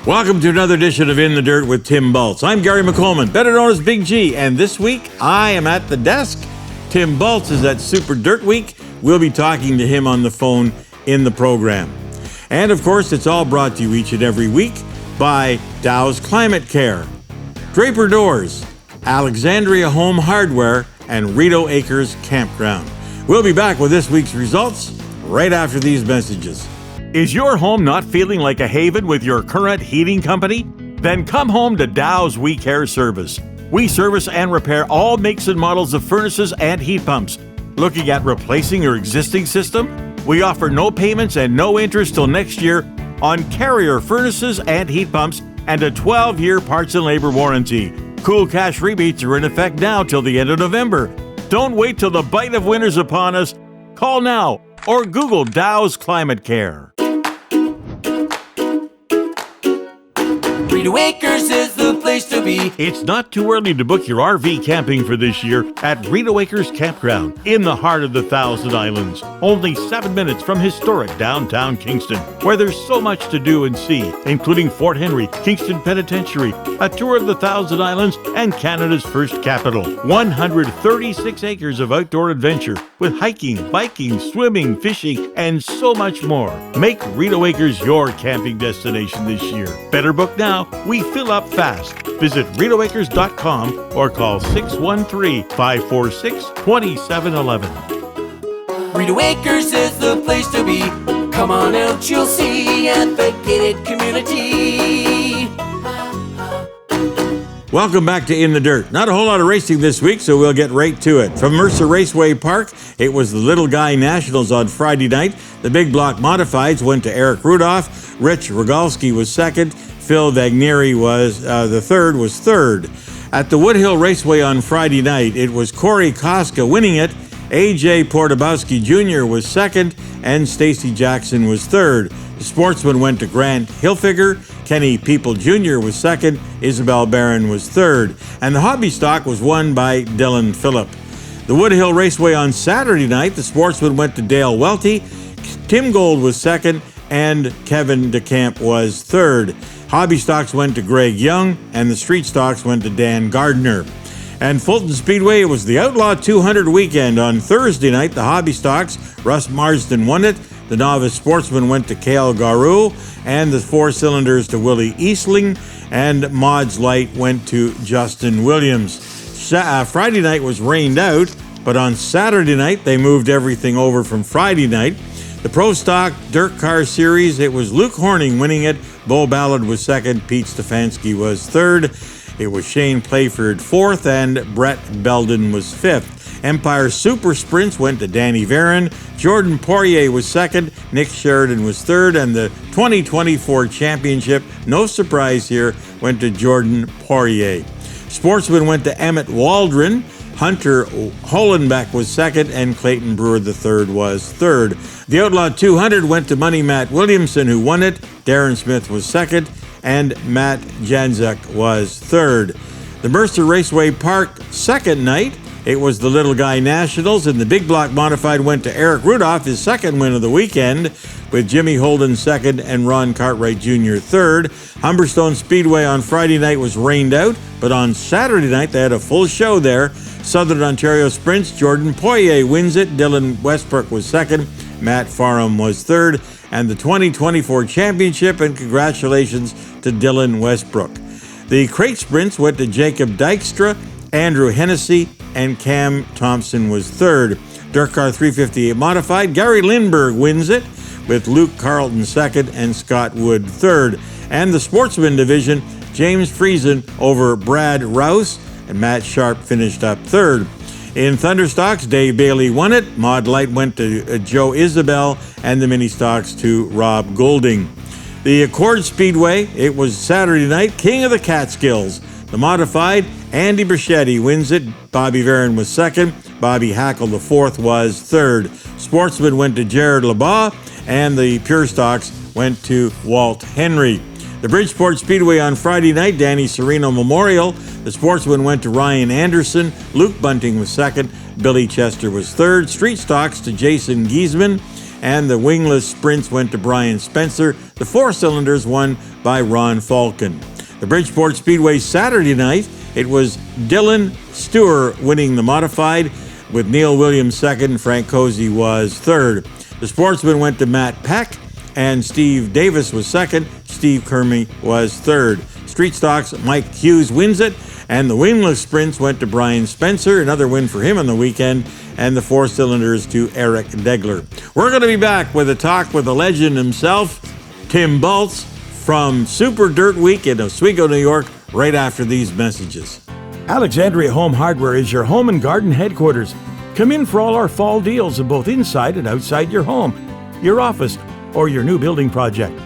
Welcome to another edition of In the Dirt with Tim Boltz. I'm Garry McColman, better known as Big G, and this week I am at the desk. Tim Boltz is at Super Dirt Week. We'll be talking to him on the phone in the program. And of course, it's all brought to you each and every week by Dow's Climate Care, Draper Doors, Alexandria Home Hardware, and Rideau Acres Campground. We'll be back with this week's results right after these messages. Is your home not feeling like a haven with your current heating company? Then come home to Dow's We Care service. We service and repair all makes and models of furnaces and heat pumps. Looking at replacing your existing system? We offer no payments and no interest till next year on Carrier furnaces and heat pumps and a 12-year parts and labor warranty. Cool cash rebates are in effect now till the end of November. Don't wait till the bite of winter's upon us. Call now or Google Dow's Climate Care. Rideau Acres is the place to be. It's not too early to book your RV camping for this year at Rideau Acres Campground in the heart of the Thousand Islands. Only 7 minutes from historic downtown Kingston, where there's so much to do and see, including Fort Henry, Kingston Penitentiary, a tour of the Thousand Islands, and Canada's first capital. 136 acres of outdoor adventure with hiking, biking, swimming, fishing, and so much more. Make Rideau Acres your camping destination this year. Better book now. We fill up fast. Visit RideauAcres.com or call 613-546-2711. Rideau Acres is the place to be. Come on out, you'll see at the gated community. Welcome back to In the Dirt. Not a whole lot of racing this week, so we'll get right to it. From Mercer Raceway Park, it was the Little Guy Nationals on Friday night. The Big Block Modifieds went to Eric Rudolph. Rich Rogalski was second. Phil Vagneri was third. At the Woodhill Raceway on Friday night, it was Corey Koska winning it. A.J. Portabowski Jr. was second, and Stacy Jackson was third. The Sportsman went to Grant Hilfiger. Kenny People Jr. was second. Isabel Barron was third. And the Hobby Stock was won by Dylan Phillip. The Woodhill Raceway on Saturday night, the Sportsman went to Dale Welty. Tim Gold was second, and Kevin DeCamp was third. Hobby Stocks went to Greg Young, and the Street Stocks went to Dan Gardner. And Fulton Speedway, it was the Outlaw 200 weekend. On Thursday night, the Hobby Stocks, Russ Marsden won it. The Novice Sportsman went to Cale Garou, and the Four Cylinders to Willie Eastling, and Mods Light went to Justin Williams. Friday night was rained out, but on Saturday night, they moved everything over from Friday night. The Pro Stock Dirt Car Series, it was Luke Horning winning it. Bo Ballard was second. Pete Stefanski was third. It was Shane Playford fourth, and Brett Belden was fifth. Empire Super Sprints went to Danny Varon. Jordan Poirier was second. Nick Sheridan was third. And the 2024 championship, no surprise here, went to Jordan Poirier. Sportsman went to Emmett Waldron. Hunter Hollenbeck was second, and Clayton Brewer III was third. The Outlaw 200 went to Money Matt Williamson, who won it. Darren Smith was second, and Matt Janczak was third. The Mercer Raceway Park second night, it was the Little Guy Nationals, and the Big Block Modified went to Eric Rudolph, his second win of the weekend, with Jimmy Holden second and Ron Cartwright Jr. third. Humberstone Speedway on Friday night was rained out, but on Saturday night they had a full show there. Southern Ontario Sprints, Jordan Poirier wins it. Dylan Westbrook was second. Matt Farham was third. And the 2024 championship, and congratulations to Dylan Westbrook. The Crate Sprints went to Jacob Dykstra, Andrew Hennessy, and Cam Thompson was third. Dirt Car 358 Modified, Gary Lindbergh wins it, with Luke Carlton second and Scott Wood third. And the Sportsman Division, James Friesen over Brad Rouse, and Matt Sharp finished up third. In Thunderstocks, Dave Bailey won it. Mod Light went to Joe Isabel, and the Mini Stocks to Rob Goulding. The Accord Speedway, it was Saturday night, King of the Catskills. The Modified, Andy Brichetti wins it. Bobby Varon was second. Bobby Hackle, the fourth, was third. Sportsman went to Jared Labaugh, and the Pure Stocks went to Walt Henry. The Bridgeport Speedway on Friday night, Danny Serino Memorial. The Sportsman went to Ryan Anderson. Luke Bunting was second. Billy Chester was third. Street Stocks to Jason Giesman. And the Wingless Sprints went to Brian Spencer. The Four Cylinders won by Ron Falcon. The Bridgeport Speedway Saturday night, it was Dylan Stewart winning the modified, with Neil Williams second, Frank Cozy was third. The Sportsman went to Matt Peck, and Steve Davis was second. Steve Kermey was third. Street Stocks, Mike Hughes wins it, and the wingless sprints went to Brian Spencer, another win for him on the weekend, and the four cylinders to Eric Degler. We're going to be back with a talk with the legend himself, Tim Boltz, from Super Dirt Week in Oswego, New York, right after these messages. Alexandria Home Hardware is your home and garden headquarters. Come in for all our fall deals of both inside and outside your home, your office, or your new building project.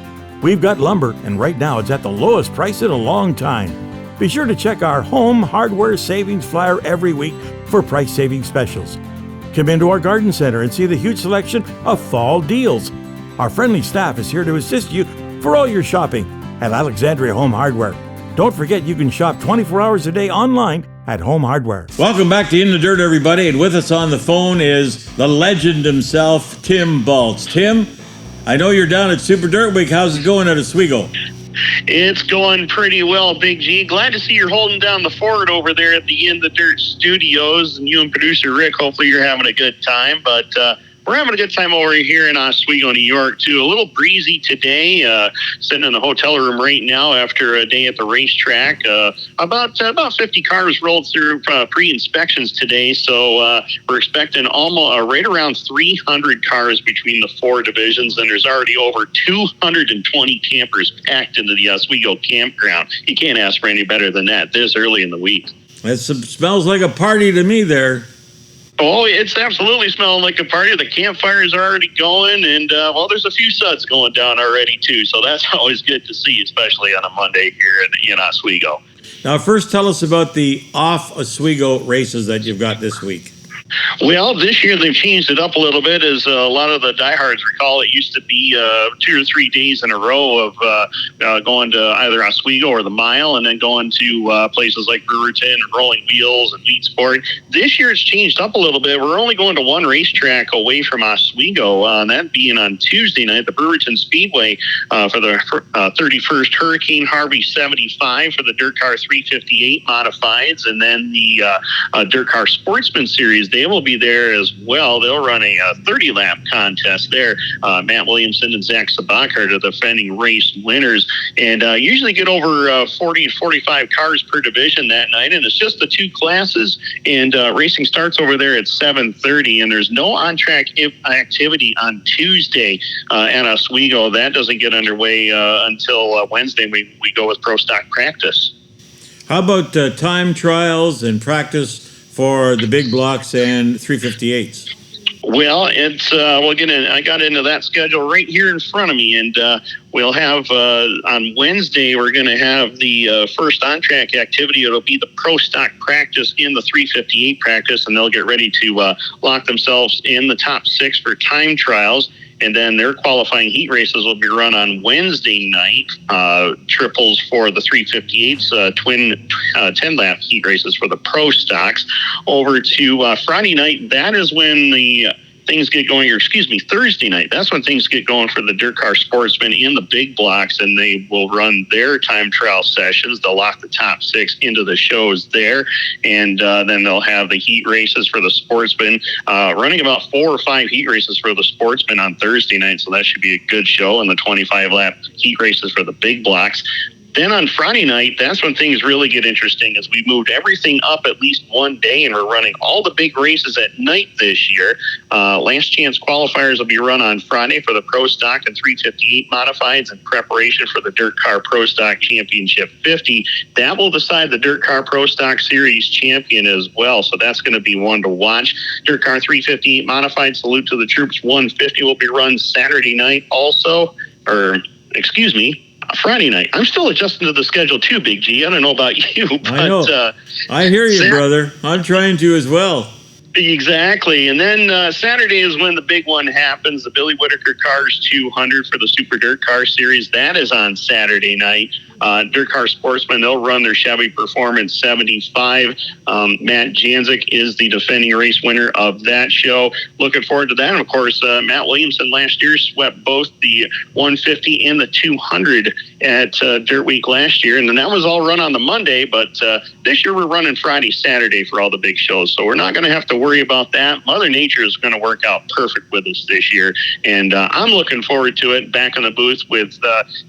We've got lumber, and right now it's at the lowest price in a long time. Be sure to check our home hardware savings flyer every week for price saving specials. Come into our garden center and see the huge selection of fall deals. Our friendly staff is here to assist you for all your shopping at Alexandria Home Hardware. Don't forget you can shop 24 hours a day online at Home Hardware. Welcome back to In the Dirt, everybody. And with us on the phone is the legend himself, Tim Boltz. Tim, I know you're down at Super Dirt Week. How's it going at Oswego? It's going pretty well, Big G. Glad to see you're holding down the fort over there at the In the Dirt studios. And you and producer Rick, hopefully you're having a good time. But we're having a good time over here in Oswego, New York, too. A little breezy today. Sitting in the hotel room right now after a day at the racetrack. About 50 cars rolled through pre-inspections today. So we're expecting almost right around 300 cars between the four divisions. And there's already over 220 campers packed into the Oswego campground. You can't ask for any better than that this early in the week. It smells like a party to me there. Oh, it's absolutely smelling like a party. The campfires are already going, and, there's a few suds going down already, too. So that's always good to see, especially on a Monday here in Oswego. Now, first tell us about the off-Oswego races that you've got this week. Well, this year they've changed it up a little bit. As a lot of the diehards recall, it used to be 2 or 3 days in a row of going to either Oswego or the Mile, and then going to places like Brewerton and Rolling Wheels and Leedsport. This year it's changed up a little bit. We're only going to one racetrack away from Oswego, and that being on Tuesday night, the Brewerton Speedway for the 31st Hurricane Harvey 75 for the Dirt Car 358 modifieds, and then the Dirt Car Sportsman Series. They will be there as well. They'll run a 30-lap contest there. Matt Williamson and Zach Sabak are the defending race winners, and usually get over 40 to 45 cars per division that night, and it's just the two classes, and racing starts over there at 7:30, and there's no on-track activity on Tuesday at Oswego. That doesn't get underway until Wednesday. We go with pro stock practice. How about time trials and practice for the big blocks and 358s? Well, it's I got into that schedule right here in front of me, and we'll have on Wednesday we're going to have the first on-track activity. It'll be the pro stock practice in the 358 practice, and they'll get ready to lock themselves in the top 6 for time trials. And then their qualifying heat races will be run on Wednesday night, triples for the 358s, twin 10-lap heat races for the pro stocks. Over to Friday night, that is when the things get going, or excuse me, Thursday night. That's when things get going for the Dirt Car Sportsmen in the big blocks, and they will run their time trial sessions. They'll lock the top 6 into the shows there, and then they'll have the heat races for the Sportsmen, running about 4 or 5 heat races for the Sportsmen on Thursday night, so that should be a good show, and the 25-lap heat races for the big blocks. Then on Friday night, that's when things really get interesting, as we moved everything up at least one day, and we're running all the big races at night this year. Last chance qualifiers will be run on Friday for the Pro Stock and 358 modifieds in preparation for the Dirt Car Pro Stock Championship 50. That will decide the Dirt Car Pro Stock Series champion as well, so that's going to be one to watch. Dirt Car 358 modified, salute to the troops, 150 will be run Saturday night also, Friday night. I'm still adjusting to the schedule too, Big G. I don't know about you, but I know. I hear you, brother. I'm trying to as well. Exactly. And then Saturday is when the big one happens, the Billy Whitaker Cars 200 for the Super Dirt Car Series. That is on Saturday night. Dirt Car Sportsman, they'll run their Chevy Performance 75. Matt Janzik is the defending race winner of that show. Looking forward to that. And of course, Matt Williamson last year swept both the 150 and the 200 at Dirt Week last year. And then that was all run on the Monday, but this year we're running Friday, Saturday for all the big shows. So we're not going to have to worry about that. Mother Nature is going to work out perfect with us this year. And I'm looking forward to it. Back in the booth with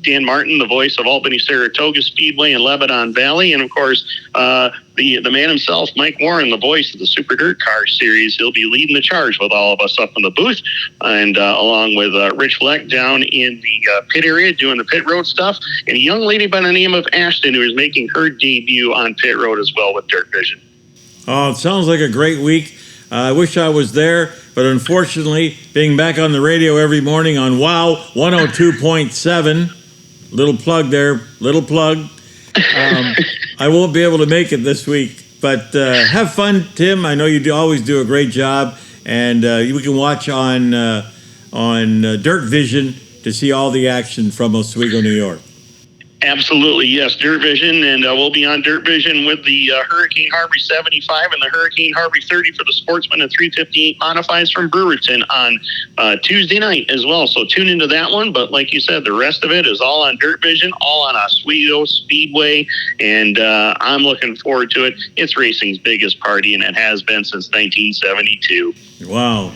Dan Martin, the voice of Albany Saratoga Speedway and Lebanon Valley. And of course, the man himself, Mike Warren, the voice of the Super Dirt Car Series. He'll be leading the charge with all of us up in the booth, and along with Rich Fleck down in the pit area doing the pit road stuff, and a young lady by the name of Ashton who is making her debut on pit road as well with Dirt Vision. Oh, it sounds like a great week. I wish I was there, but unfortunately, being back on the radio every morning on WOW 102.7, little plug there, little plug. I won't be able to make it this week, but have fun, Tim. I know you always do a great job, and we can watch on Dirt Vision to see all the action from Oswego, New York. Absolutely, yes, Dirt Vision, and we'll be on Dirt Vision with the Hurricane Harvey 75 and the Hurricane Harvey 30 for the Sportsman and 358 Modifieds from Brewerton on Tuesday night as well. So tune into that one, but like you said, the rest of it is all on Dirt Vision, all on Oswego Speedway, and I'm looking forward to it. It's racing's biggest party, and it has been since 1972. Wow.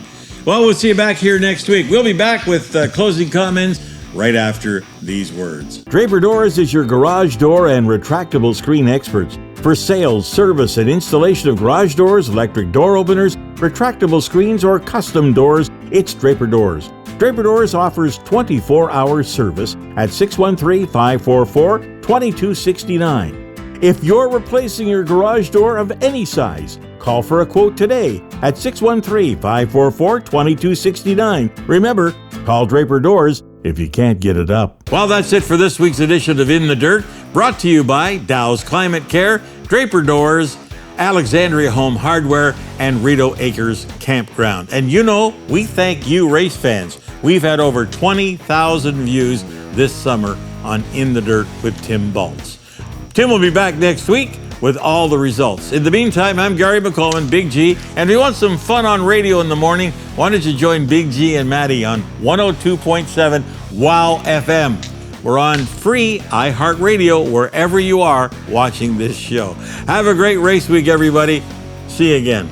Well, we'll see you back here next week. We'll be back with closing comments right after these words. Draper Doors is your garage door and retractable screen experts. For sales, service, and installation of garage doors, electric door openers, retractable screens, or custom doors, it's Draper Doors. Draper Doors offers 24-hour service at 613-544-2269. If you're replacing your garage door of any size, call for a quote today at 613-544-2269. Remember, call Draper Doors if you can't get it up. Well, that's it for this week's edition of In the Dirt, brought to you by Dow's Climate Care, Draper Doors, Alexandria Home Hardware, and Rito Acres Campground. And you know, we thank you race fans. We've had over 20,000 views this summer on In the Dirt with Tim Boltz. Tim will be back next week with all the results. In the meantime, I'm Garry McColman, Big G, and if you want some fun on radio in the morning, why don't you join Big G and Maddie on 102.7 WOW FM. We're on free iHeartRadio wherever you are watching this show. Have a great race week, everybody. See you again.